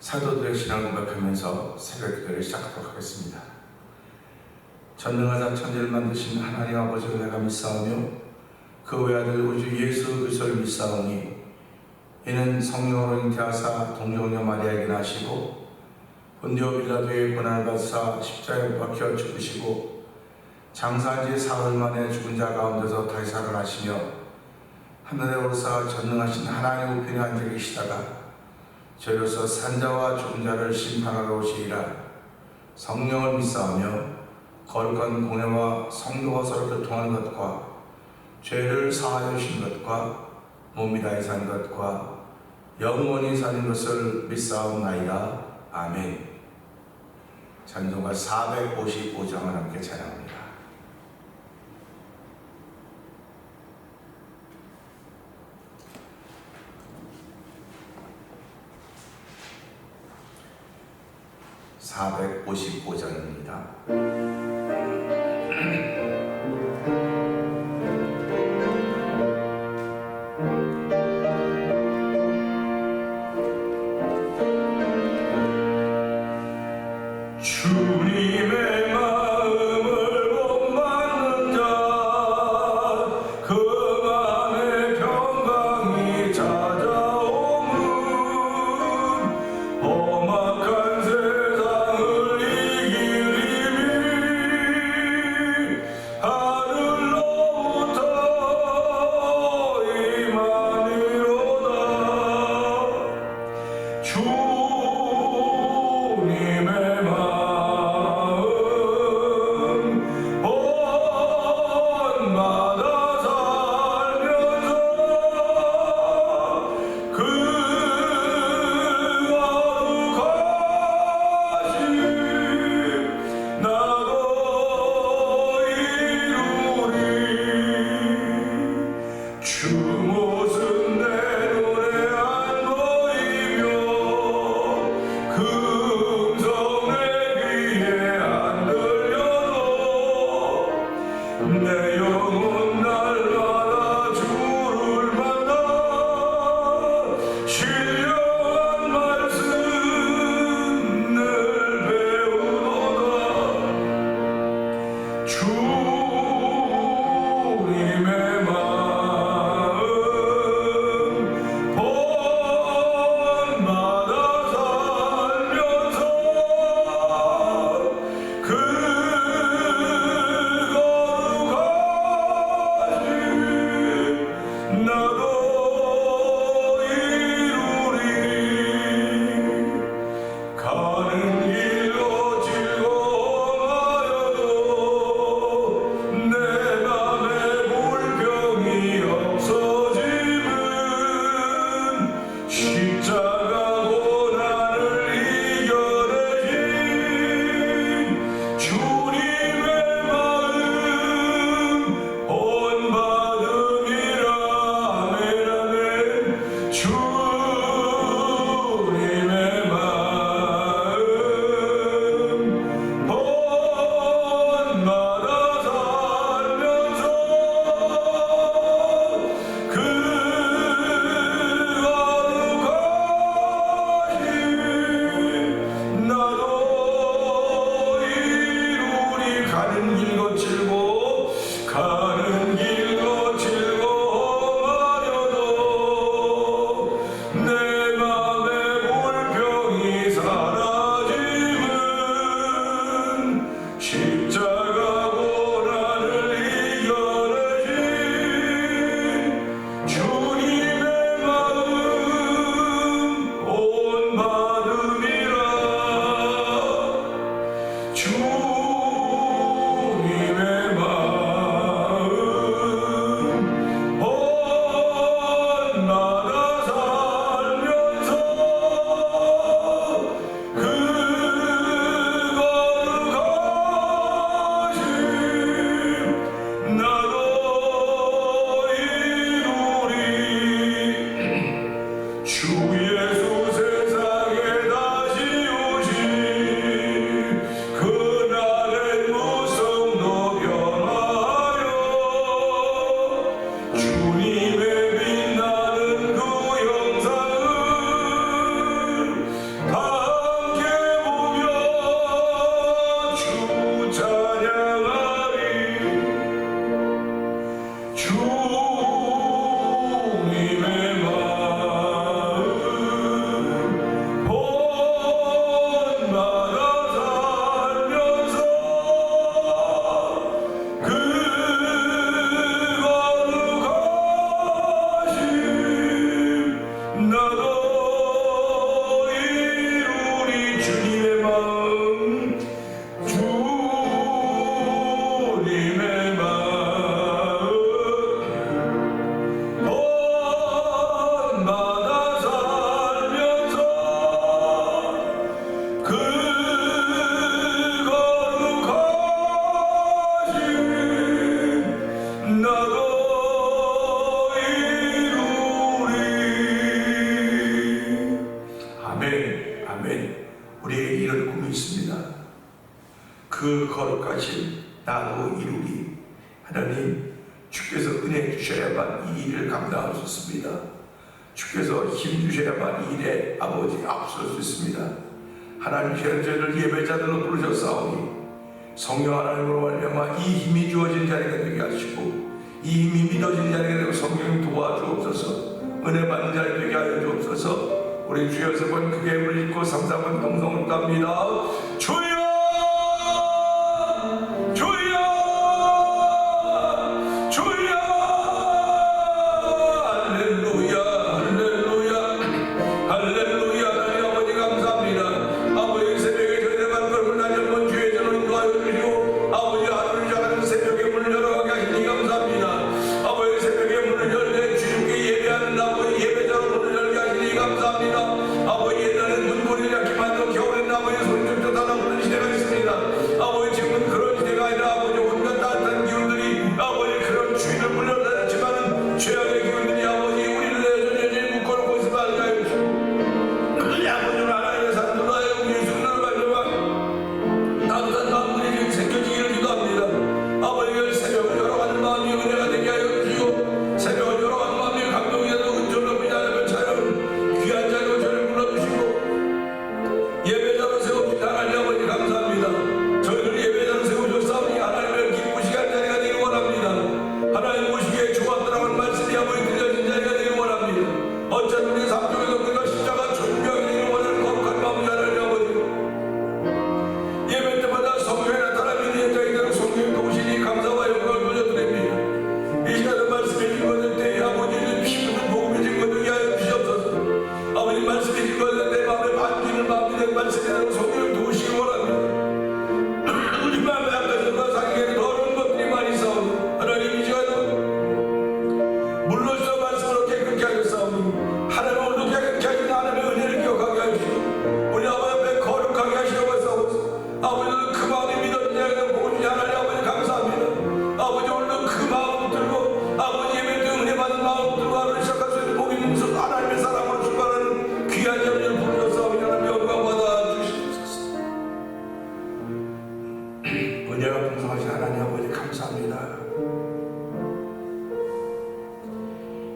사도들의 신앙 고백하면서 새벽 기도를 시작하도록 하겠습니다. 전능하사 천지를 만드신 하나님 아버지를 내가 믿사오며 그 외아들 우주 예수 그리스도를 믿사오니 이는 성령으로 잉태하사 동정녀 마리아에게 나시고 본디오 빌라도의 고난을 받으사 십자가에 박혀 죽으시고 장사한 지 사흘 만에 죽은 자 가운데서 다시 살아나시며 하늘에 오르사 전능하신 하나님 우편에 앉아 계시다가 저희로서 산자와 죽은 자를 심판하러 오시리라. 성령을 믿사오며 거룩한 공회와 성도가 서로 교통하는 것과 죄를 사하여 주신 것과 몸이 다해 산 것과 영원히 사는 것을 믿사옵나이다. 아멘. 찬송가 455장을 함께 찬양합니다. 주님의 마음을 못 맞는 자 그 맘에 평강이 찾아오면 험악한 세상을 이길 힘이 아멘. 우리에게 이런 꿈이 있습니다. 그 거룩하신 나도 이루리. 하나님, 주께서 은혜 주셔야만 이 일을 감당할 수 있습니다. 주께서 힘 주셔야만 이 일에 아버지 앞설 수 있습니다. 하나님께서 저희를 예배자들로 부르셨사오니 성령 하나님으로 말미암아 이 힘이 주어진 자리가 되게 하시고 이 힘이 믿어진 자리가 되고 성령님 도와주옵소서. 은혜 받는 자리 되게 하여 주옵소서. 우리 주 여섯 번 크게 부르짖고 3, 4번 동성을 땁니다. 주여 주여 주여 할렐루야 할렐루야 할렐루야. 하나님 아버지 감사합니다. 아버지 새벽에 저희의 발걸음을 날려본 주의 전을 인도하여 주시고 아버지 하루를 시작하는 새벽에 문을 열어가게 하시니 감사합니다. 아버지 새벽에 문을 열게 주님께 예배하는 아버지 예배자로 문을 열게 하시니 감사합니다. 아버지 옛날에 문고리를 약게 만들어 겨울에는 아버지 소리 좀 쏟아나 부는 시대가 있습니다. 아버지 지금은 그런 시대가 아니라 아버지 온갖 따뜻한 기운들이 아버지 그런 주인을 불러다녔지만 죄악의 기운들이 아버지 우리를 여전히 묶어놓고 있음을 알게 하여 주시고 아버지는 하나님의 사람들로 하여금 예수님을 가져가 따뜻한 마음들이 지금 생겨지기를 기도합니다. 아버지가 새벽을 열어가는 마음이 은혜가 되게 하여 주시고 새벽을 열어가는 마음이 감동이 되고 은총을 높이지 않으면 차라리 귀한 자리로 저를 불러주시고 예배자로 세우신 하나님 아버지 감사합니다. 저희를 예배자로 세우셨사오니 하나님을 기쁘시게 한 자리가 되길 원합니다. 하나님 보시기에 좋았더라고 하는 말씀이 아버지 들려진 자리가 되길 원합니다. 어차피 우리 삶 속에서 우리가 십자가 존경하게 되길 원하는 거룩한 마음이 하나님 아버지 예배 때마다 성령에 나타나는 현장이 되는 성령이 도우시니 감사와 영광을 돌려드립니다. 이 시간에 말씀해 주신 것을 때 아버지는 피부는 복음해 진 것을 위하여 주시옵소서. 아버지 말씀해 주신 것을 내 마음에 반기는 마음이 된 말씀이 되는 성령을 도우시기 원합니다. 우리 마음에 약간과 상기에 더러운 것들이 많이 싸우니 하나님 이 시간에 물로써 말씀으로 깨끗게 하셨사오니 하나님 오늘도 깨끗게 하신 하나님의 은혜를 기억하게 하시고 우리 아버지 앞에 거룩하게 하시려고 했사오니 아버지는 그 마음이 믿어진 자에게 복을 주시 하나님 아버지 감사합니다. 아버지 오늘도 그 마음 들고 아버지 예배 때 은혜 받은 마음 들고 하루를 시작할 수 있는 복이 있는 하나님의 사랑으로 출발하는 귀한 자리를 부르셨사오니 하나님 영광 받아 주시옵소서. 은혜가 풍성하신 하나님 아버지 감사합니다.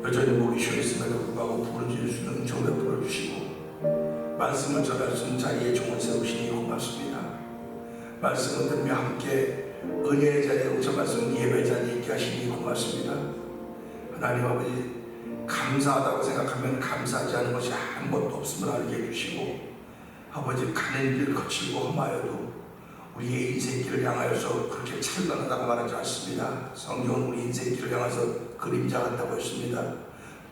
여전히 목이 쉬어 있음에도 불구하고 부르짖을 수 있는 정을 불러주시고 말씀을 전할 수 있는 자리에 종을 세우시니 고맙습니다. 말씀을 들으며 함께 은혜의 자리에 웅쳐 말씀 예배 자리에 있게 하시니 고맙습니다. 하나님 아버지 감사하다고 생각하면 감사하지 않은 것이 아무것도 없음을 알게 해주시고 아버지 가는 길 거칠고 험하여도 우리의 인생길을 향하여서 그렇게 찬란하다고 말하지 않습니다. 성경은 우리 인생길을 향해서 그림자 같다고 했습니다.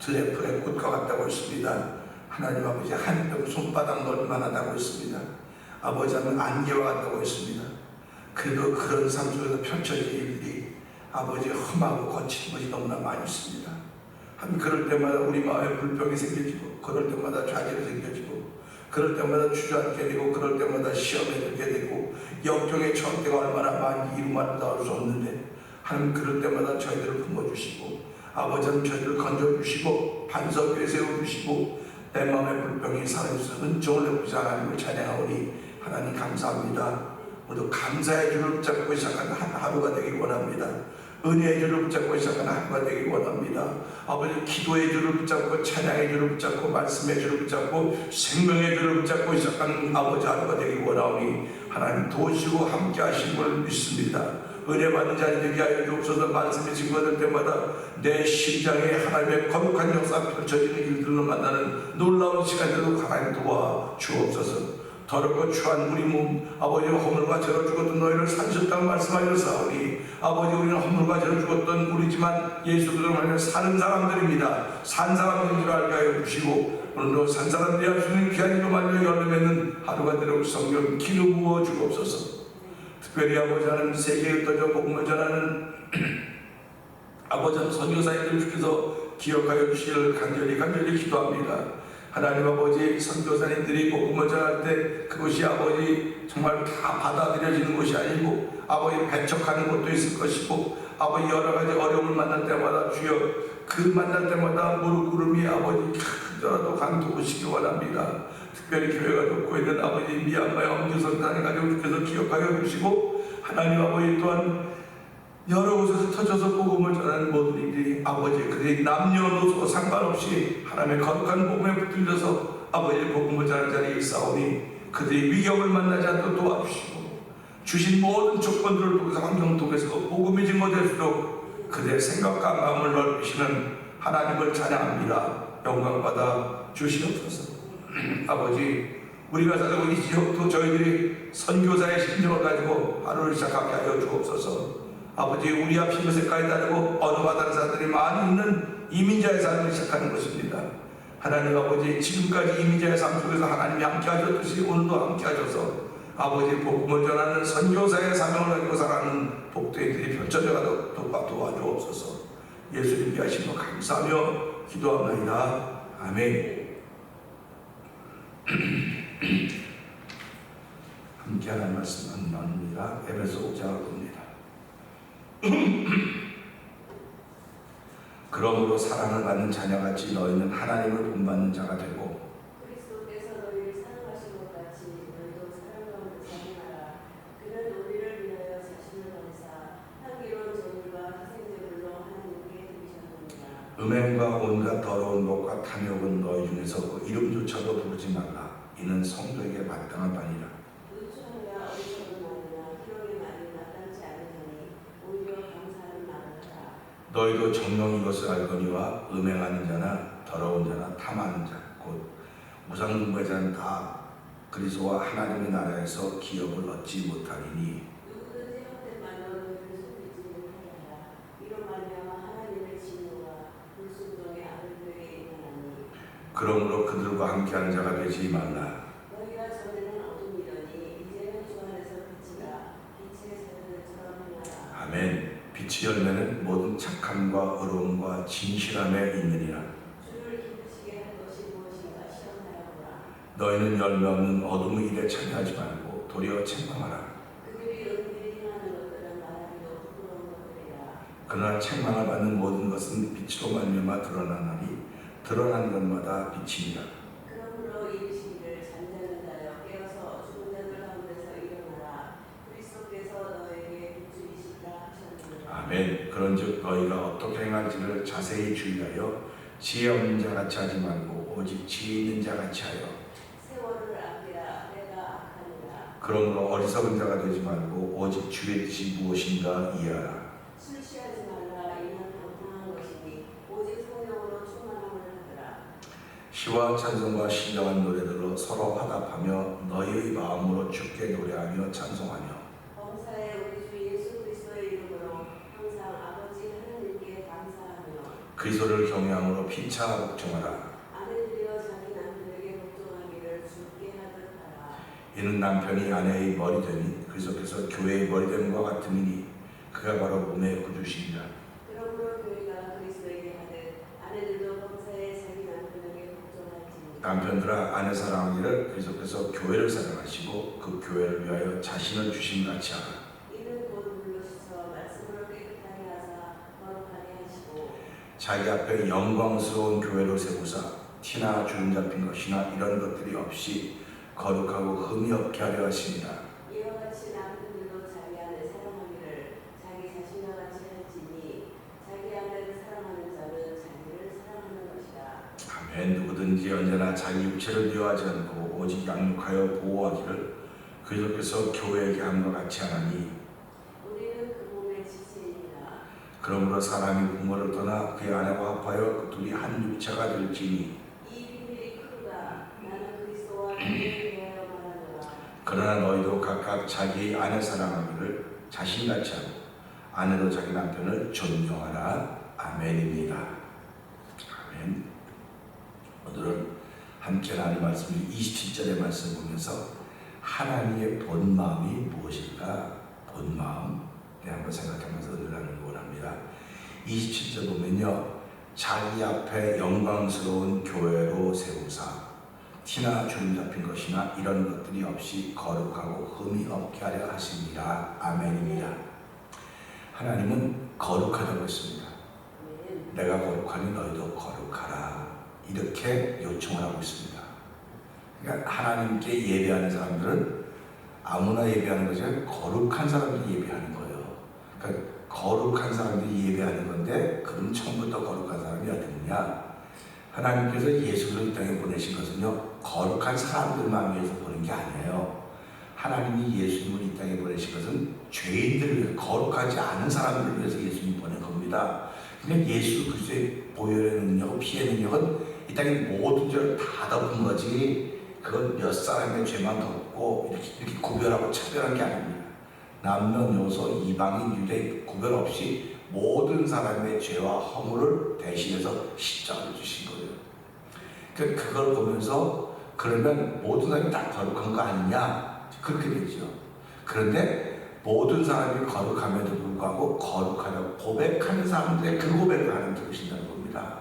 들의 풀의 꽃과 같다고 했습니다. 하나님 아버지 한뼘 손바닥 넓만하다고 했습니다. 아버지 하면 안개와 같다고 했습니다. 그래도 그런 삶 속에서 펼쳐질 일들이 아버지 험하고 거친 것이 너무나 많이 있습니다. 한 그럴 때마다 우리 마음에 불평이 생겨지고 그럴 때마다 좌절이 생겨지고 그럴 때마다 주저앉게 되고 그럴 때마다 시험에 들게 되고 역경에 처할 때가 얼마나 많이 이루마를 나올 수 없는데 하나님 그럴 때마다 저희들을 품어주시고 아버지는 저희들을 건져주시고 반석 위에 세워주시고 내 마음의 불평이 살아있어 은총을 내보시 하나님을 찬양하오니 하나님 감사합니다. 모두 감사의 줄을 붙잡고 시작하는 한 하루가 되길 원합니다. 은혜의 줄을 붙잡고 시작하는 하루가 되길 원합니다. 아버지 기도의 줄을 붙잡고 찬양의 줄을 붙잡고 말씀의 줄을 붙잡고 생명의 줄을 붙잡고 시작하는 아버지 하루가 되길 원하오니 하나님 도우시고 함께 하신 걸 믿습니다. 은혜 받는 자리 되게 하여 주옵소서. 말씀의 증거될 때마다 내 심장에 하나님의 거룩한 역사 펼쳐지는 일들로 만나는 놀라운 시간들도 하나님 도와 주옵소서. 더럽고 추한 우리 몸 아버지 허물과 죄로 죽었던 너희를 살리셨다고 말씀하셨사오니 아버지 우리는 허물과 죄로 죽었던 우리지만 예수 그리스도로 말하여 사는 사람들입니다. 산 사람들인 줄 알게 하여 주시고 오늘도 산 사람들이 할 수 있는 귀한 일로 만들어 열매맺는 하루가 되도록 성령 기름 부어 주옵소서. 특별히 아버지 하나님 세계에 흩어져 복음을 전하는 아버지 선교사님들 주께서 기억하여 주시기를 간절히 기도합니다. 하나님 아버지 선교사님들이 복음을 전할 때 그것이 아버지 정말 다 받아들여지는 것이 아니고 아버지 배척하는 것도 있을 것이고 아버지 여러 가지 어려움을 만날 때마다 주여 그 만날 때마다 무릎 꿇음이 아버지 크더라도 강도우시기 원합니다. 특별히 교회가 돕고 있는 아버지 미얀마의 엄주선단의 가족께서 기억하여 주시고, 하나님 아버지 또한 여러 곳에서 터져서 복음을 전하는 모든 이들이 아버지 그들이 남녀노소 상관없이 하나님의 거룩한 복음에 붙들려서 아버지의 복음을 전하는 자리에 있사오니 그들이 위협을 만나지 않도록 도와주시고, 주신 모든 조건들을 통해서 환경 통해서 복음이 증거될수록 그들의 생각과 마음을 넓히시는 하나님을 찬양합니다. 영광받아 주시옵소서. 아버지, 우리가 살고 이 지역도 저희들이 선교사의 심정을 가지고 하루를 시작하게 하여 주옵소서. 아버지, 우리 앞 피부 색깔이 다르고 언어가 다른 사람들이 많이 있는 이민자의 삶을 시작하는 것입니다. 하나님 아버지, 지금까지 이민자의 삶 속에서 하나님이 함께 하셨듯이 오늘도 함께 하셔서 아버지 복음을 전하는 선교사의 사명을 가지고 살아가는 복되이들이 펼쳐져 가도록 도와주옵소서. 예수님께 하신 것 감사하며 기도합니다. 아멘. 함께 하나님 말씀은 나눕니다. 에베소 5장을 봅니다. 그러므로 사랑을 받는 자녀같이 너희는 하나님을 본받는 자가 되고 그리스도께서 너희를 사랑하신 것 같이 너희도 사랑 가운데 사랑하라. 그는 우리를 위하여 자신을 버리사 향기로운 제물과 희생제물로 하나님께 드리셨느니라. 음행과 온갖 더러운 것과 탐욕은 너희 중에서 그 이름조차도 부르지 말라. 이는 성도에게 마땅한 바니라. 누추하냐 어리석은 말이나 기록의 말이 마땅치 않으니 오히려 감사하는 말을 하라. 너희도 정녕 이것을 알거니와 음행하는 자나 더러운 자나 탐하는 자 곧 우상숭배 자는 다 그리스도와 하나님의 나라에서 기업을 얻지 못하리니 누구든지 헛된 말로 너희를 속이지 못하라. 이로 말미암아 하나님의 진노가 불순종의 아들들에게 임하나니. 그러므로 그들과 함께하는 자가 되지 말라. 너희가 전에는 어둠이더니 이제는 주 안에서 빛이라. 빛의 새들처럼 행하라. 아멘. 빛의 열매는 모든 착함과 의로움과 진실함에 있느니라. 주를 기쁘시게 할 것이 무엇인가 시험하여 보라. 너희는 열매 없는 어둠의 일에 참여하지 말고 도리어 책망하라. 그들이 은밀히 행하는 것들은 말하기도 부끄러운 것들이라. 그러나 책망을 받는 모든 것은 빛으로 말미암아 드러나나니 드러난 것마다 빛이니라. 그러므로 이르시기를 잠자는 자여 깨어서 죽은 자들 가운데서 일어나라. 그리스도께서 너에게 빛주이시다 하셨느니라. 아멘. 그런즉 너희가 어떻게 행할지를 자세히 주의하여 지혜 없는 자같이 하지 말고 오직 지혜 있는 자같이 하여 세월을 아끼라. 때가 악하니라. 그러므로 어리석은 자가 되지 말고 오직 주의 뜻이 무엇인가 이해하라. 술 취하지 말라. 이는 방탕한 것이니 오직 성령으로 충만함을 하더라. 시와 찬송과 신령한 노래들로 서로 화답하며 너희의 마음으로 주께 노래하며 찬송하며 범사에 우리 주 예수 그리스도의 이름으로 항상 아버지 하나님께 감사하며 그리스도를 경외함으로 피차 복종하라. 아내들이여 자기 남편에게 복종하기를 주께 하듯 하라. 이는 남편이 아내의 머리 되니 그리스도께서 교회의 머리 됨과 같음이니 그가 바로 몸의 구주시니라. 그러므로 교회가 그리스도에게 하듯 아내들도 범사에 자기 남편에게 복종할지니. 남편들아 아내 사랑하기를 그리스도께서 교회를 사랑하시고 그 교회를 위하여 자신을 주신 같이 하라. 이는 곧 물로 씻어 말씀으로 깨끗하게 하사 거룩하게 하시고 자기 앞에 영광스러운 교회로 세우사 티나 주름 잡힌 것이나 이런 것들이 없이 거룩하고 흠이 없게 하려 하십니다. 이와 같이 남편들도 자기 아내 사랑하기를 자기 자신과 같이 할지니 자기 아내를 사랑하는 자는 자기를 사랑하는 것이다. 아멘. 누구든지 언제나 자기 육체를 미워하지 않고 오직 양육하여 보호하기를 그리스도께서 교회에게 함과 같이 하나니 우리는 그 몸의 지체이니라. 그러므로 사람이 부모를 떠나 그의 아내와 합하여 그 둘이 한 육체가 될지니 이 비밀이 크다. 나는 그리스도와 교회에 대하여 말하노라. 그러나 너희도 각각 자기 아내 사랑하기를 자신같이 하고 아내도 자기 남편을 존경하라. 아멘입니다. 아멘. 오늘은 함께 나눌 말씀이 27절의 말씀 보면서 하나님의 본 마음이 무엇일까? 본 마음 한번 생각하면서 은혜를 나누기 원합니다. 27절 보면요, 자기 앞에 영광스러운 교회로 세우사 티나 주름 잡힌 것이나 이런 것들이 없이 거룩하고 흠이 없게 하려 하십니다. 아멘입니다. 하나님은 거룩하다고 했습니다. 내가 거룩하니 너희도 거룩하라, 이렇게 요청을 하고 있습니다. 그러니까 하나님께 예배하는 사람들은 아무나 예배하는 것이 아니라 거룩한 사람들이 예배하는 거예요. 그러니까 거룩한 사람들이 예배하는 건데 그럼 처음부터 거룩한 사람이 어디 있느냐? 하나님께서 예수를 이 땅에 보내신 것은요, 거룩한 사람들만 위해서 보낸 게 아니에요. 하나님이 예수님을 이 땅에 보내신 것은 죄인들을 위해서, 거룩하지 않은 사람들을 위해서 예수님이 보낸 겁니다. 그러니까 예수 그리스도의 보혈의 능력과 피의 능력은 이 땅의 모든 죄를 다 덮은 거지, 그건 몇 사람의 죄만 덮고 이렇게 구별하고 차별한 게 아닙니다. 남녀노소 이방인 유대 구별 없이 모든 사람의 죄와 허물을 대신해서 십자가를 주신 거예요. 그걸 보면서 그러면 모든 사람이 다 거룩한 거 아니냐? 그렇게 되죠. 그런데 모든 사람이 거룩함에도 불구하고 거룩하다고 고백하는 사람들의 그 고백을 하나님 들으신다는 겁니다.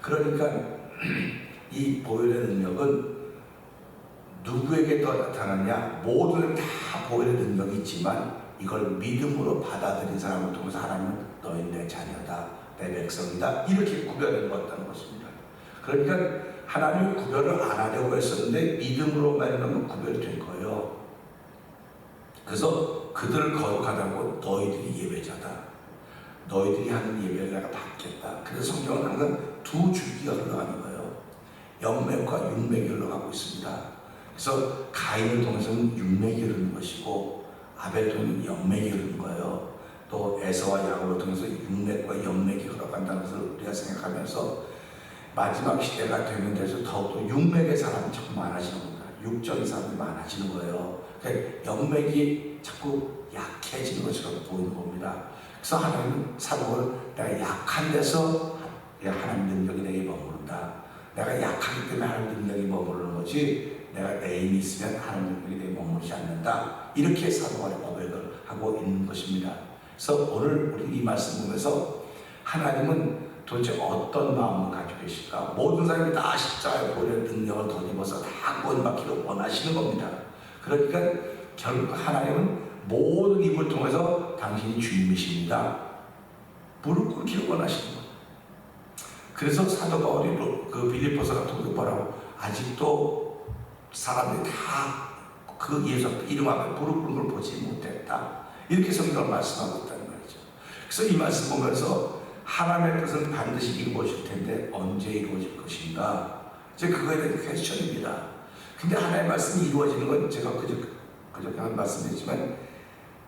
그러니까 이 보혈의 능력은 누구에게 더 나타나냐? 모두는 다 보혈의 능력이 있지만 이걸 믿음으로 받아들인 사람을 통해서 하나님은 너희는 내 자녀다, 내 백성이다, 이렇게 구별해 보았다는 것입니다. 그러니까 하나님이 구별을 안 하려고 했었는데 믿음으로 말하면 구별이 된 거예요. 그래서 그들을 거룩하다고 너희들이 예배자다, 너희들이 하는 예배를 내가 받겠다. 그래서 성경은 항상 두 줄기가 흘러가는 거예요. 영맥과 육맥이 흘러가고 있습니다. 그래서 가인을 통해서는 육맥이 흐르는 것이고 아벨을 통해서는 영맥이 흐르는 거예요. 또 에서와 야곱을 통해서 육맥과 영맥이 흘러간다는 것을 우리가 생각하면서 마지막 시대가 되는 데서 더욱더 육맥의 사람이 자꾸 많아지는 겁니다. 육적인 사람이 많아지는 거예요. 그러니까 영맥이 자꾸 약해지는 것처럼 보이는 겁니다. 그래서 하나님은 사도를 내가 약한 데서 하나님 능력이 내게 머무른다. 내가 약하기 때문에 하나님 능력이 머무르는 거지, 내가 내 힘이 있으면 하나님 능력이 내게 머무르지 않는다. 이렇게 사도가 고백을 하고 있는 것입니다. 그래서 오늘 우리 이 말씀 보면서 하나님은 도대체 어떤 마음을 가지고 계실까? 모든 사람이 다 십자가의 보혈의 능력을 덧입어서 다 구원받기를 원하시는 겁니다. 그러니까 결국 하나님은 모든 입을 통해서 당신이 주님이십니다, 무릎 꿇기를 원하시는 거예요. 그래서 사도 바울이 그 빌립보서 같은 거 뭐라고, 아직도 사람들이 다 그 예수 이름 앞에 무릎 꿇는 걸 보지 못했다, 이렇게 성경을 말씀하고 있다는 말이죠. 그래서 이 말씀 보면서 하나님의 뜻은 반드시 이루어질 텐데 언제 이루어질 것인가, 이제 그거에 대한 퀘스천입니다. 근데 하나님의 말씀이 이루어지는 건 제가 그저께 한 말씀했지만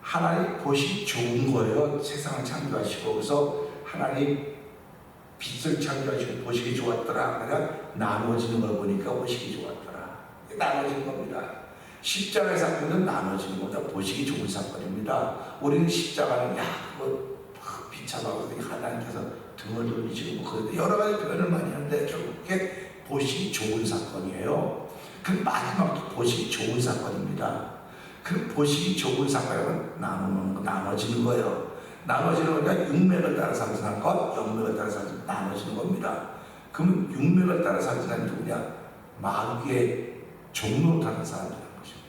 하나님 보시기 좋은 거예요. 세상을 창조하시고, 그래서 하나님 빛을 창조하시고 보시기 좋았더라. 그러니까 나눠지는 걸 보니까 보시기 좋았더라. 나눠지는 겁니다. 십자가의 사건은 나눠지는 겁니다. 보시기 좋은 사건입니다. 우리는 십자가는 비참하고 하나님께서 등을 돌리시고 여러 가지 표현을 많이 하는데 결국에 보시기 좋은 사건이에요. 그 마지막도 보시기 좋은 사건입니다. 그 보시기 좋은 사건은 나눠지는 거예요. 나눠지는 거니까 육맥을 따라 상승하는 것, 영맥을 따라 나눠지는 겁니다. 그러면 육맥을 따라 상승하는 누구냐? 마귀의 종로로 타는 사람들이라는 것입니다.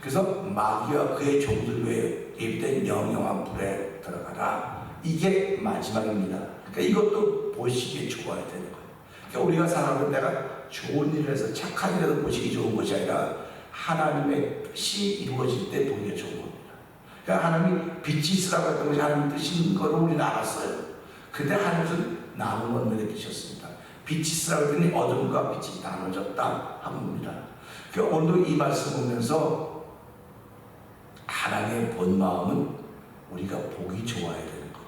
그래서 마귀와 그의 종들 외에 예비된 영영한 불에 들어가라. 이게 마지막입니다. 그러니까 이것도 보시기에 좋아야 되는 거예요. 그러니까 우리가 살아가면 내가 좋은 일을 해서 착한 일을 해서 보시기 좋은 것이 아니라 하나님의 뜻이 이루어질 때 보기가 좋은 겁니다. 그러니까 하나님이 빛이 있으라고 했던 것이 하나님 뜻인 걸 우리는 알았어요. 근데 하나님은 나눈 걸 느끼셨습니다. 빛이 있으라고 했더니 어둠과 빛이 나눠졌다 한 겁니다. 그러니까 오늘도 이 말씀 보면서 하나님의 본 마음은 우리가 보기 좋아야 되는 거,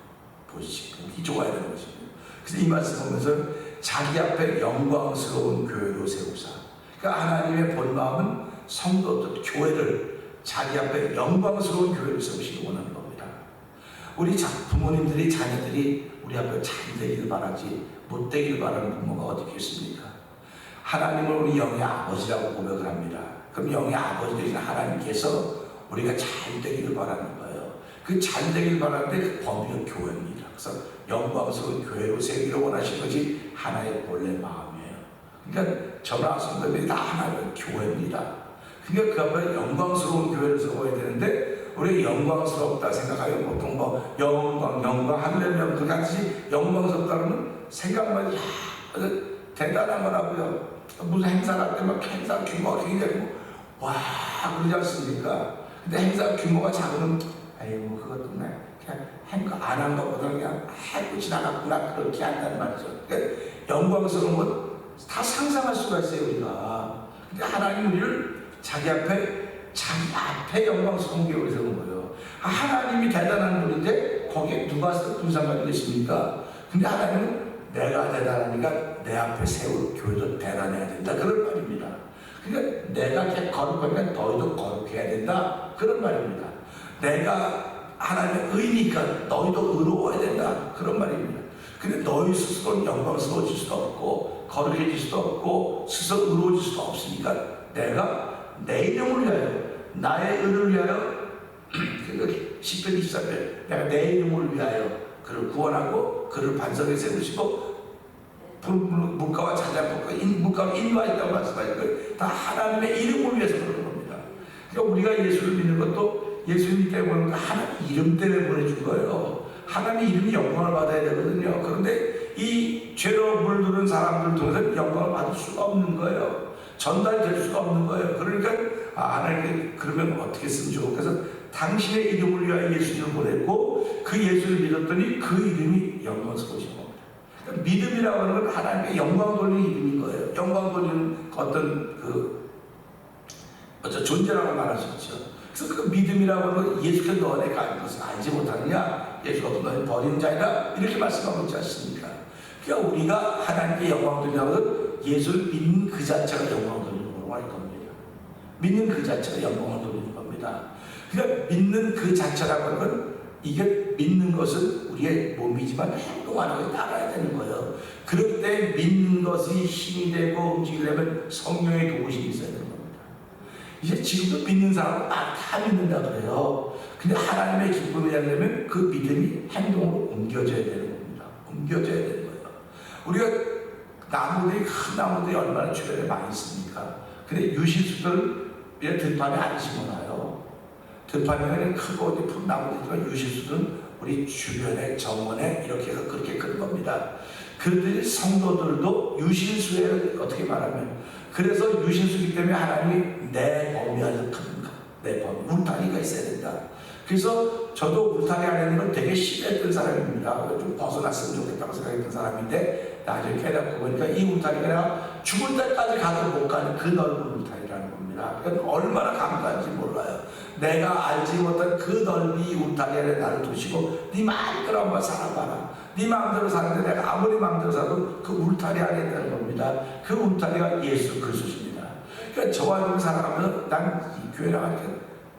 보기 좋아야 되는 것입니다. 그래서 이 말씀 보면서 자기 앞에 영광스러운 교회로 세우사. 그러니까 하나님의 본 마음은 성도들, 교회를 자기 앞에 영광스러운 교회를 세우시기 원하는 겁니다. 우리 부모님들이 자녀들이 우리 앞에 잘 되기를 바라지 못 되기를 바라는 부모가 어디 있겠습니까? 하나님을 우리 영의 아버지라고 고백을 합니다. 그럼 영의 아버지 되신 하나님께서 우리가 잘 되기를 바라는 거예요. 그 잘 되기를 바라는데 그 범위가 교회입니다. 그래서 영광스러운 교회로 세우기를 원하신 것이 하나의 본래 마음이에요. 그러니까 저나 성도들이 다 하나의 교회입니다. 그러니까 그 앞에 영광스러운 교회를 세워야 되는데 우리 영광스럽다 생각하면 보통 영광 할렐루야 그 같이 영광스럽다는 생각만 대단한 거라고요. 무슨 행사 갈 때 막 행사 규모가 굉장히 와 그러지 않습니까? 근데 행사 규모가 작으면 아이고 그것도 그냥 행사 안 한 것보다 그냥 하고 지나갔구나 그렇게 한다는 말이죠. 그러니까 영광스러운 건 다 상상할 수가 있어요 우리가. 근데 하나님 우리를 자기 앞에 영광스러운 게 세운 거예요. 하나님이 대단한 분인데 거기에 누가 상관이 계십니까? 근데 하나님은 내가 대단하니까 내 앞에 세울 교회도 대단해야 된다 그런 말입니다. 그러니까 내가 거룩하니까 너희도 거룩해야 된다 그런 말입니다. 내가 하나님의 의니까 너희도 의로워야 된다 그런 말입니다. 근데 너희 스스로는 영광스러워질 수도 없고 거룩해질 수도 없고 스스로 의로워질 수도 없으니까 내가 내 이름을 위하여 나의 의를 위하여 시편 23절 내가 내 이름을 위하여 그를 구원하고 그를 반석에 세우시고 물가와 자작곡과 물가와 인도하였다고 말씀하니까 다 하나님의 이름을 위해서 그러는 겁니다. 그러니까 우리가 예수를 믿는 것도 예수님 때문에 하나님 이름 때문에 보내준 거예요. 하나님 이름이 영광을 받아야 되거든요. 그런데 이 죄로 물드는 사람들을 통해서 영광을 받을 수가 없는 거예요. 전달될 수가 없는 거예요. 그러니까 하나님께 그러면 어떻게 쓰면 좋을까 해서 당신의 이름을 위하여 예수님을 보냈고 그 예수를 믿었더니 그 이름이 영광스러우신 겁니다. 그러니까 믿음이라고 하는 건 하나님께 영광 돌리는 이름인 거예요. 영광 돌리는 어떤 존재라고 말할 수 있죠. 그래서 그 믿음이라고 하는 건 예수께서 너네가 그것을 알지 못하느냐? 예수가 너희 버리는 자이다 이렇게 말씀하고 있지 않습니까? 그러니까 우리가 하나님께 영광 돌리는 것은 예수를 믿는 그 자체가 영광 돌리는 거라고 할 겁니다. 믿는 그 자체가 영광을 돌리는 겁니다. 그러니까 믿는 그 자체라고 하는 건 이게 믿는 것은 우리의 몸이지만 행동하는 것에 따라야 되는 거예요. 그럴 때 믿는 것이 힘이 되고 움직이려면 성령의 도우심이 있어야 되는 겁니다. 이제 지금도 믿는 사람은 다 믿는다 그래요. 근데 하나님의 기쁨이 되려면 그 믿음이 행동으로 옮겨져야 되는 겁니다. 옮겨져야 되는 거예요. 우리가 큰 나무들이 얼마나 주변에 많이 있습니까? 근데 유실수들은 들판에 안 심어놔요. 들판에는 크고 푸른 나무들이지만 유실수들은 우리 주변에 정원에 이렇게 해서 그렇게 큰 겁니다. 그런데 성도들도 유실수에 어떻게 말하면 그래서 유실수이기 때문에 하나님이 내 범위 안에서 큰 내 범위 울타리가 있어야 된다. 그래서 저도 울타리 안에 있는 건 되게 싫어했던 사람입니다. 좀 벗어났으면 좋겠다고 생각했던 사람인데 나중에 깨닫고 보니까 이 울타리가 내가 죽을 때까지 가도 못 가는 그 넓은 울타리라는 겁니다. 그러니까 얼마나 감사한지 몰라요. 내가 알지 못한 그 넓이 울타리 안에 나를 두시고 네 마음대로 한번 살아봐라. 네 마음대로 사는데 내가 아무리 마음대로 살아도 그 울타리 안에 있다는 겁니다. 그 울타리가 예수 그리스도입니다. 그러니까 저와 여러분 살아가면서 난 이 교회 나가니까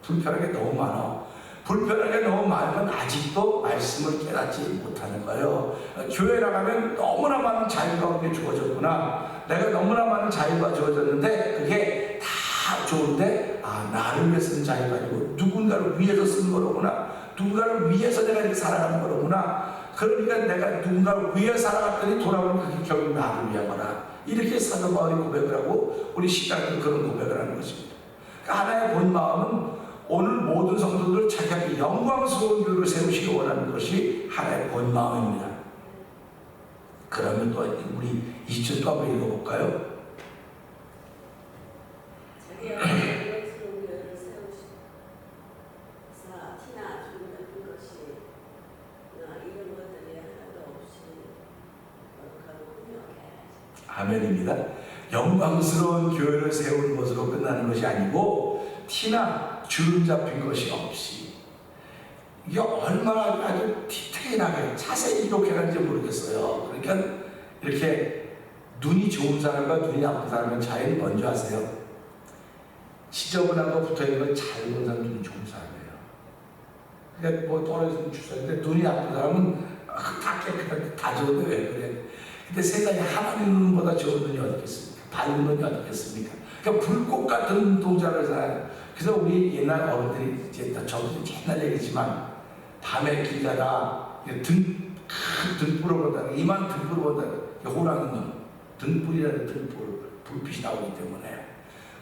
불편하게 너무 많아. 불편하게 너무 많으면 아직도 말씀을 깨닫지 못하는 거예요. 교회 나가면 너무나 많은 자유가 우리에 주어졌구나. 내가 너무나 많은 자유가 주어졌는데 그게 다 좋은데 나를 위해 쓰는 자유가 아니고 누군가를 위해서 쓰는 거로구나. 누군가를 위해서 내가 이렇게 살아가는 거로구나. 그러니까 내가 누군가를 위해 살아갔더니 돌아오면 그게 결국 나를 위한 거라. 이렇게 사도 바울이 고백을 하고 우리 신앙도 그런 고백을 하는 것입니다. 그러니까 하나의 본 마음은 오늘 모든 성도들 자기에게 영광스러운 교회를 세우시기 원하는 것이 하나의 본 마음입니다. 그러면 또 우리 2절 또 한번 읽어볼까요? 자기의 영광스러운 교회를 세우시고 티나 주름 같은 것이 이런 것들이 하나도 없이 거룩하고 분명해. 아멘입니다. 영광스러운 교회를 세우는 것으로 끝나는 것이 아니고 티나 주름 잡힌 것이 없이 이게 얼마나 아주 디테일하게 자세히 기록해놨는지 모르겠어요. 그러니까 이렇게 눈이 좋은 사람과 눈이 나쁜 사람은 차이를 먼저 하세요. 지저분한 거 붙어있는 건 잘 보는 사람 눈이 좋은 사람이에요. 그러니까 뭐 떨어지는 주사인데 눈이 나쁜 사람은 다 깨끗한데 다 좋은데 왜 그래? 근데 세상에 하나님 눈보다 좋은 눈이 어디 있겠습니까? 밝은 눈이 어디 있겠습니까? 그러니까 불꽃 같은 동자를 살아요. 그래서 우리 옛날 어른들이 이제 저도 옛날 얘기지만 밤에 길 가다 등불을 보다 이만 등불을 보다 호랑이 눈 등불이라는 불빛이 나오기 때문에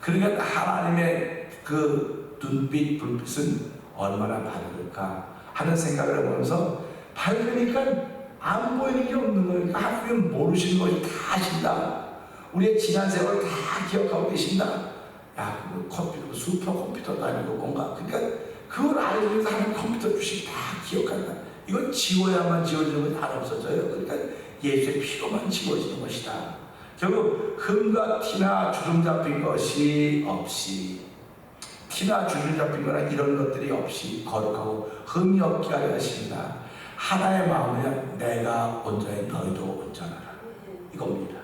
그러니까 하나님의 그 눈빛 불빛은 얼마나 밝을까 하는 생각을 해보면서 밝으니까 안 보이는 게 없는 거예요. 하나님은 모르시는 것이 다 아신다. 우리의 지난 세월을 다 기억하고 계신다. 야, 그 컴퓨터, 슈퍼컴퓨터도 아니고 뭔가. 그러니까 그걸 알기 위해서 하는 컴퓨터 주식 다 기억한다. 이건 지워야만 지워지는 건 다 없어져요. 그러니까 예수의 피로만 지워지는 것이다. 결국 흠과 티나 주름 잡힌 것이 없이, 티나 주름 잡힌 거나 이런 것들이 없이 거룩하고 흠이 없게 하려 하십니다. 하나의 마음이야 내가 온전해 너희도 온전하라. 이겁니다.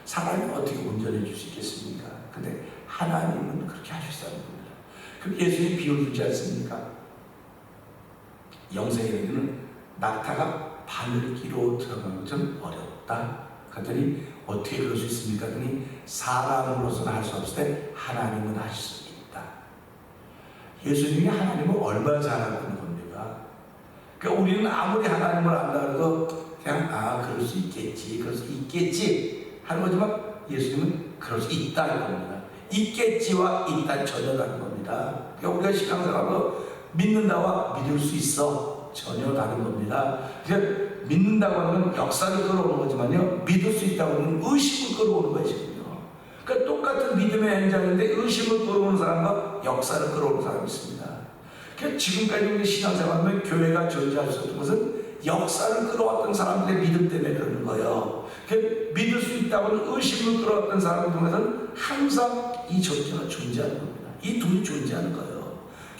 사람이 어떻게 온전해 줄 수 있겠습니까? 근데 하나님은 그렇게 하시다는 겁니다. 그럼 예수님이 비유를 주지 않습니까? 영생에게는 낙타가 바늘기로 들어가는 것은 어렵다. 그랬더니 어떻게 그럴 수 있습니까? 그러니 사람으로서는 할 수 없을 때 하나님은 하실 수 있다. 예수님이 하나님을 얼마나 잘 알고 겁니까? 그러니까 우리는 아무리 하나님을 안다 해도 그냥 그럴 수 있겠지 하는 거지만 예수님은 그럴 수 있다는 겁니다. 있겠지와 있다 전혀 다른 겁니다. 그러니까 우리가 신앙생활로 믿는다와 믿을 수 있어 전혀 다른 겁니다. 그러니까 믿는다고 하는 건 역사를 끌어오는 거지만요, 믿을 수 있다고 하는 건 의심을 끌어오는 것이거든요. 그러니까 똑같은 믿음의 현장인데 의심을 끌어오는 사람과 역사를 끌어오는 사람이 있습니다. 그러니까 지금까지 우리 신앙생활하면 교회가 존재할 수 없는 것은 역사를 끌어왔던 사람들의 믿음 때문에 그러는 거예요. 그러니까 믿을 수 있다고 하는 의심을 끌어왔던 사람을 통해서는 항상 이 존재가 존재하는 겁니다. 이 둘이 존재하는 거예요.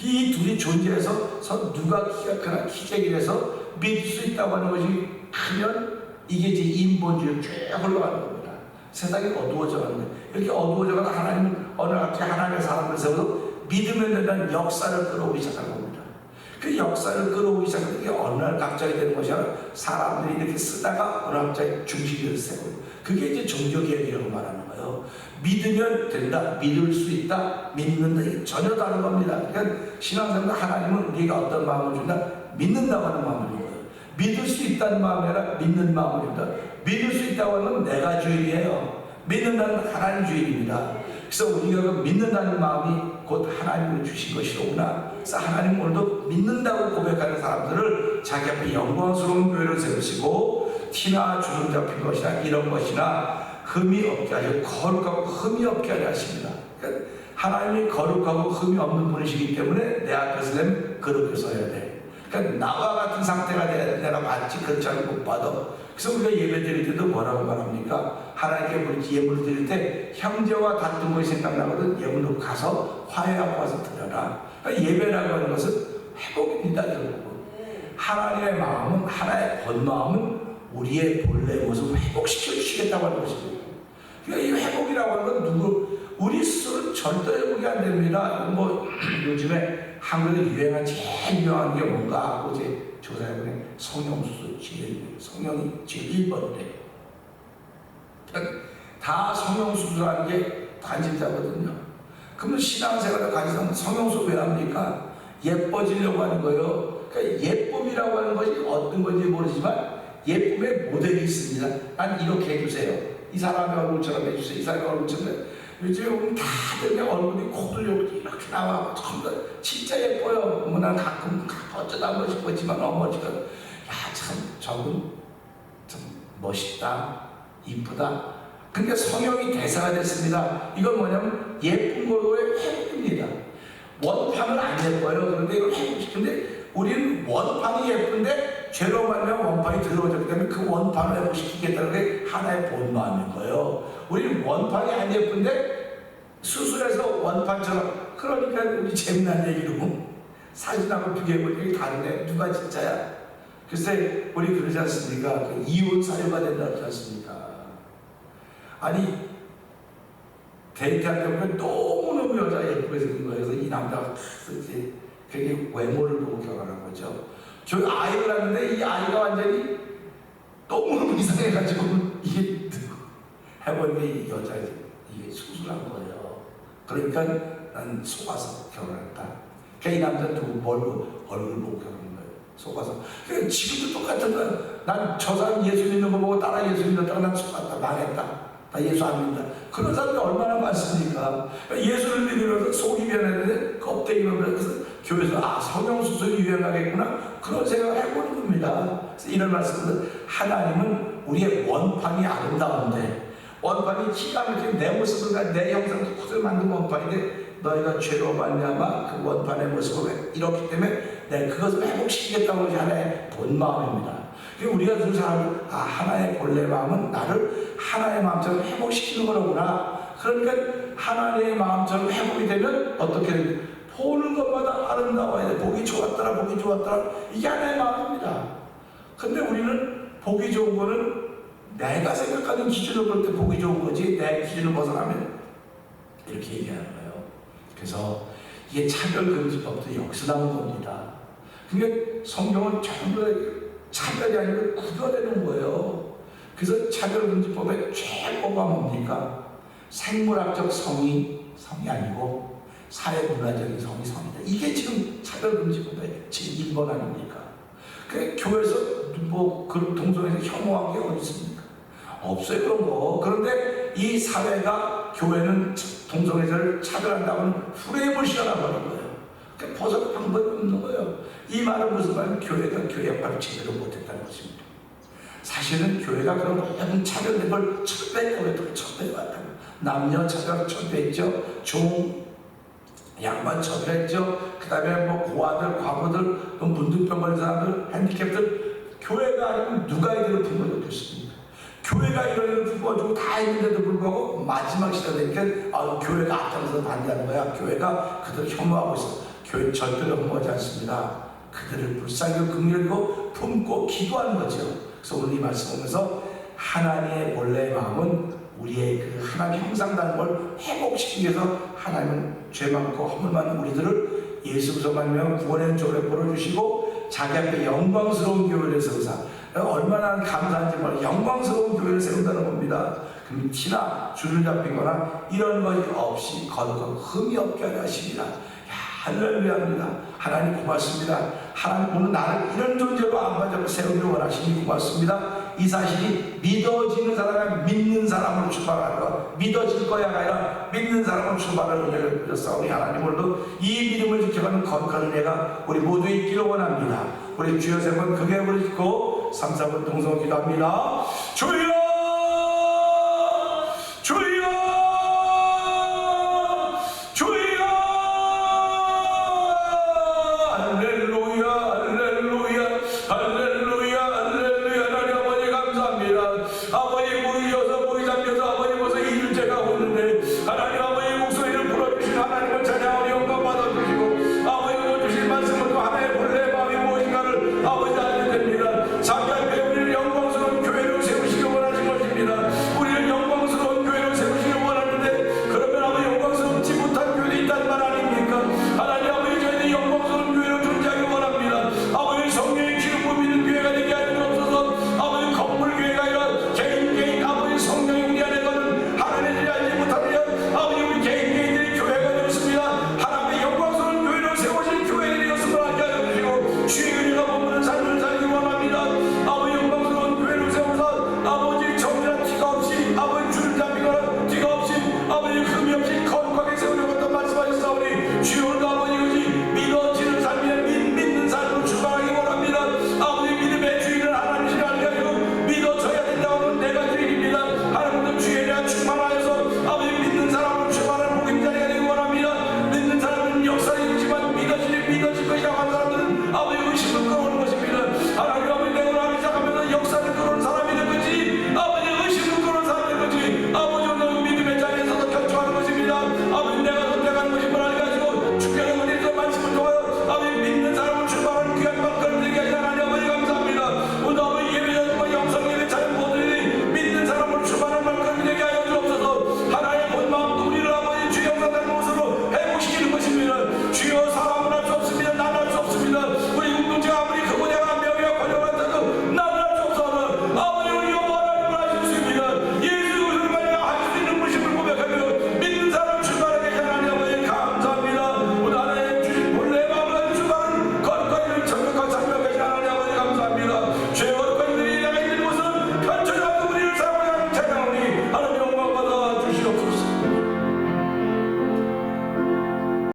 이 둘이 존재해서 누가 키가 크나 키재기를 해서 믿을 수 있다고 하는 것이 크면 이게 이제 인본주의로 쭉 흘러가는 겁니다. 세상이 어두워져 가는 거예요. 이렇게 어두워져 가는 하나님은 어느 갑자기 하나님의 사람을 세워서 믿으면 된다는 역사를 끌어오기 시작한 겁니다. 그 역사를 끌어오기 시작한 게 어느 날 갑자기 되는 것이 아니라 사람들이 이렇게 쓰다가 어느 날 갑자기 중심을 세우고, 그게 이제 종교개혁이라고 말하는 거예요. 믿으면 된다, 믿을 수 있다, 믿는다, 이게 전혀 다른 겁니다. 그러니까 신앙생활 하나님은 우리가 어떤 마음을 준다? 믿는다고 하는 마음을 준 거예요. 믿을 수 있다는 마음이 아니라 믿는 마음을 준다. 믿을 수 있다고 하는 내가 주인이에요. 믿는다는 하나님 주인입니다. 그래서 우리가 믿는다는 마음이 곧 하나님을 주신 것이로구나. 그래서 하나님 오늘도 믿는다고 고백하는 사람들을 자기 앞에 영광스러운 교회를 세우시고 티나 주름 잡힌 것이나 이런 것이나 흠이 없게 하시고 거룩하고 흠이 없게 하려 하십니다. 그러니까 하나님이 거룩하고 흠이 없는 분이시기 때문에 내 앞에서 되면 그렇게 써야 돼. 그러니까 나와 같은 상태가 내가 마치 그렇지 않고 못 받아. 그래서 우리가 예배 드릴 때도 뭐라고 말합니까? 하나님께 예물을 드릴 때 형제와 다툰 것이 생각나거든. 예물 놓고 가서 화해하고 와서 드려라. 그러니까 예배라고 하는 것은 회복입니다. 결국 하나님의 마음은, 하나의 본 마음은 우리의 본래 모습을 회복시켜 주시겠다고 하는 것입니다. 그러니까 이 회복이라고 하는 건 우리 스스로는 절대 회복이 안 됩니다. 뭐 요즘에 한국에 유행한 제일 유명한 게 뭔가 하고 이제 조사해보니 성령수술 성령이 제일 1번이래요. 그러니까 다 성령수술하는 게 관심사거든요. 그러면 신앙생활을 가지고 성령수술 왜 합니까? 예뻐지려고 하는 거예요. 그러니까 예쁨이라고 하는 것이 어떤 건지 모르지만 예쁨의 모델이 있습니다. 난 이렇게 해주세요. 이 사람의 얼굴처럼 해주세요. 이 사람의 얼굴처럼. 요즘에 보면 다들 그냥 얼굴이 코들려고 이렇게 나와. 진짜 예뻐요. 뭐 난 가끔 어쩌다 한 번씩 보지만 어머니가 참 저분 참 멋있다, 이쁘다. 그러니까 성형이 대사가 됐습니다. 이건 뭐냐면 예쁜 거로의 회복입니다. 원판은 안 예뻐요. 그런데 이걸 회복시키는데 우리는 원판이 예쁜데 죄로 말하면 원판이 더러워졌기 때문에 그 원판을 회복시키겠다는 게 하나의 본 마음인 거예요. 우리는 원판이 안 예쁜데 수술해서 원판처럼. 그러니까 우리 재미난 얘기로 사진하고 비교해보니까 이게 다르네. 누가 진짜야? 글쎄 우리 그러지 않습니까? 그 이혼 사유가 된다 그러지 않습니까? 아니 데이트할 때 보면 너무너무 여자 예쁘게 생긴 거여서 이 남자가 이제 그게 외모를 보고 결혼한 거죠. 저 아이를 낳는데 이 아이가 완전히 너무너무 이상해가지고 이게 해보니까 이 여자 이게 수술한 거예요. 그러니까 난 속아서 결혼했다. 그러니까 이 남자는 누구 얼굴 보고 결혼한 거예요. 속아서. 그러니까 지금도 똑같은 거야. 난 저 사람 예수 믿는 거 보고 따라 예수 믿었다가 난 속았다. 망했다. 나 예수 안 믿는다. 그런 사람이 얼마나 많습니까? 예수를 믿으면서 속이 변했는데 껍데기만 변해서 교회에서 성형수술이 유행하겠구나 그런 생각을 해보는 겁니다. 그래서 이런 말씀은 하나님은 우리의 원판이 아름다운데 원판이 기가 막히게 내 모습을 내 형상을 그대로 만든 원판인데 너희가 죄로 말미암아 그 원판의 모습을 잃었기 때문에 내가 그것을 회복시키겠다고 하는 하나의 본 마음입니다. 우리가 그 사람을 하나의 본래 마음은 나를 하나의 마음처럼 회복시키는 거로구나. 그러니까 하나님의 마음처럼 회복이 되면 어떻게 됩니까? 보는 것마다 아름다워야 돼. 보기 좋았더라, 보기 좋았더라. 이게 하나의 마음입니다. 근데 우리는 보기 좋은 거는 내가 생각하는 기준으로 볼 때 보기 좋은 거지, 내 기준을 벗어나면 이렇게 얘기하는 거예요. 그래서 이게 차별금지법도 여기서 나온 겁니다. 그러니까 성경은 전부 차별이 아니고 구별해놓은 거예요. 그래서 차별금지법의 최고가 뭡니까? 생물학적 성이 아니고 사회문화적인 성이 성이다. 이게 지금 차별금지법의 지금 1번 아닙니까? 그 교회에서 그 동성애에서 혐오한 게 어디 있습니까? 없어요, 그런 거. 그런데 이 사회가 교회는 동성애자를 차별한다고는 프레임을 씌워나가는 거예요. 그러니까 벗어날 방법이 없는 거예요. 이 말은 무슨 말이냐면 교회가 교회 역할을 제대로 못했다는 것입니다. 사실은 교회가 그런 모든 차별된 걸 철폐해왔다고. 남녀 차별 철폐했죠. 양반 처벌했죠. 그 다음에 고아들, 과부들, 문둥병 걸린 사람들, 핸디캡들, 교회가 아니면 누가 이들을 품어줬겠습니까? 교회가 이런 일을 품어주고 다 했는데도 불구하고 마지막 시대 되니까 교회가 앞장서서 반대하는 거야. 교회가 그들을 혐오하고 있어. 교회 절대로 혐오하지 않습니다. 그들을 불쌍히 긍휼히고 품고 기도하는 거죠. 그래서 오늘 이 말씀 보면서 하나님의 본래의 마음은 우리의 그 하나님 형상다는 걸 회복시키기 위해서 하나님은 죄 많고 허물 많은 우리들을 예수 그리스도 말미암아 구원의 조례 벌어주시고 자기 앞에 영광스러운 교회를 세우사. 얼마나 감사한지 몰라. 영광스러운 교회를 세운다는 겁니다. 그럼 티나 줄을 잡히거나 이런 것이 없이 거룩하고 흠이 없게 하려 하십니다. 할렐루야입니다. 하나님 고맙습니다. 하나님 오늘 나를 이런 존재로 안바자고 세우길 원하시니 고맙습니다. 이 사실이 믿어지는 사람이 믿는 사람으로 출발할 것, 믿어질 거야가 아니라 믿는 사람으로 출발하는 은혜를 주셨사오니 하나님 오늘도 이 믿음을 지켜가는 거룩한 은혜가 우리 모두 있기를 원합니다. 우리 주여 세 번 크게 부르시고 3, 4분 동성 기도합니다. 주여